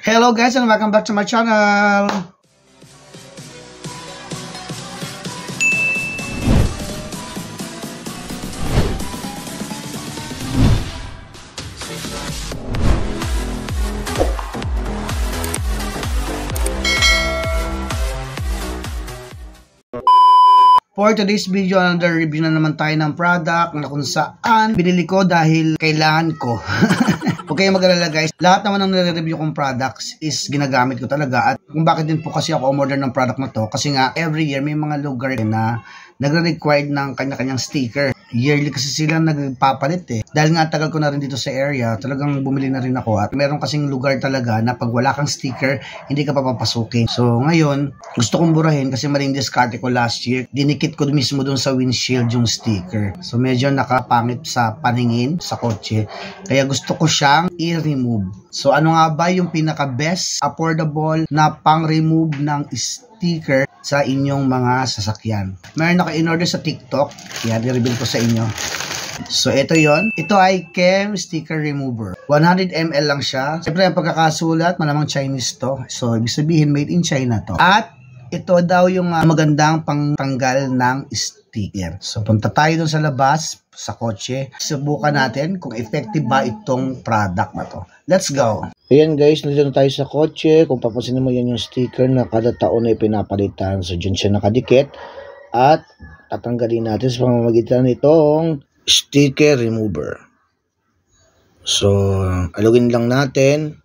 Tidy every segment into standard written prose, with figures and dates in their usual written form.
Hello guys and welcome back to my channel. For today's video, another review na naman tayo ng product na kung saan binili ko dahil kailangan ko. Okay, mag-alala guys, lahat naman ng nire-review kong products is ginagamit ko talaga. At kung bakit din po kasi ako umorder ng product na to, kasi nga every year may mga lugar na nagre-required ng kanya-kanyang sticker. Yearly kasi sila nagpapalit eh. Dahil nga tagal ko na rin dito sa area, talagang bumili na rin ako. At meron kasing lugar talaga na pag wala kang sticker, hindi ka papapasukin. So ngayon, gusto kong burahin kasi maling diskarte ko last year. Dinikit ko mismo dun sa windshield yung sticker. So medyo nakapangit sa paningin sa kotse. Kaya gusto ko siyang i-remove. So ano nga ba yung pinaka-best, affordable na pang-remove ng sticker sa inyong mga sasakyan? Meron ako in-order sa TikTok. Yan, i-reveal ko sa inyo. So, ito yon. Ito ay Kem Sticker Remover. 100 ml lang siya. Siyempre, ang pagkakasulat, malamang Chinese to. So, ibig sabihin, made in China to. At, ito daw yung magandang pangtanggal ng sticker. So, punta tayo dun sa labas, sa kotse. Subukan natin kung effective ba itong product na to. Let's go! Ayan guys, nandito na tayo sa kotse. Kung papansin mo, yan yung sticker na kada taon ay pinapalitan. So, dyan siya nakadikit. At tatanggalin natin sa pamamagitan nitong sticker remover. So, alugin lang natin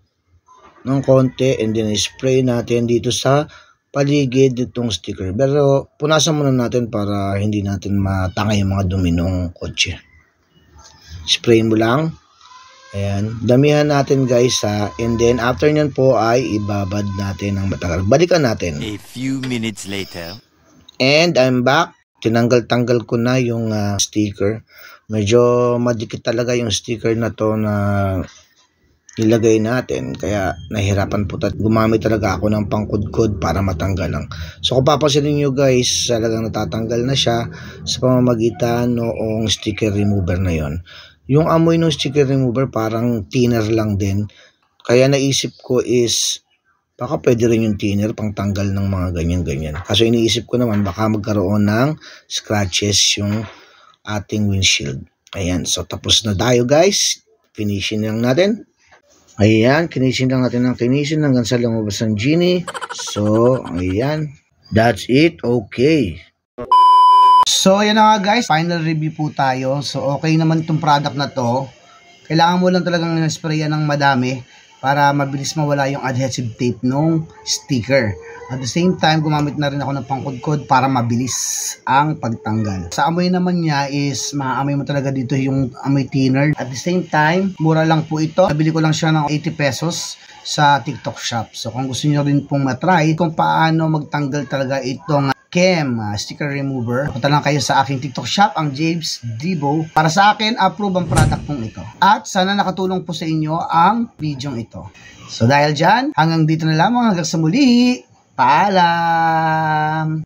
ng konti and then spray natin dito sa paligid nitong sticker. Pero punasan muna natin para hindi natin matangay yung mga dumi ng kotse. Spray mo lang. Ayan, damihan natin guys ha. And then after nyan po ay ibabad natin ng matagal. Balikan natin. A few minutes later. And I'm back. Tinanggal-tanggal ko na yung sticker. Medyo madikit talaga yung sticker na to na ilagay natin. Kaya nahirapan po gumamit talaga ako ng pangkudkod para matanggal lang. So kung papansinin nyo guys, talagang natatanggal na siya sa pamamagitan noong sticker remover na yon. Yung amoy ng sticker remover parang thinner lang din. Kaya naisip ko is baka pwede rin yung thinner pang tanggal ng mga ganyan-ganyan. Kaso iniisip ko naman baka magkaroon ng scratches yung ating windshield. Ayan, so tapos na tayo guys. Finishing lang natin. Ayan, kinishin lang natin ng kinishin hanggang sa lumabas ng genie. So, ayan. That's it. Okay. So, yan na nga guys, final review po tayo. So, okay naman itong product na to. Kailangan mo lang talagang sprayan ng madami para mabilis mawala yung adhesive tape nung sticker. At the same time, gumamit na rin ako ng pangkudkod para mabilis ang pagtanggal. Sa amoy naman niya is, maamoy mo talaga dito yung amoy thinner. At the same time, mura lang po ito. Nabili ko lang siya ng 80 pesos sa TikTok shop. So, kung gusto niyo rin pong matry kung paano magtanggal talaga itong Kem sticker remover, punta lang kayo sa aking TikTok shop, ang James Dibo. Para sa akin, approve ang product pong ito. At sana nakatulong po sa inyo ang video ito. So dahil dyan, hanggang dito na lamang, hanggang sa muli. Paalam!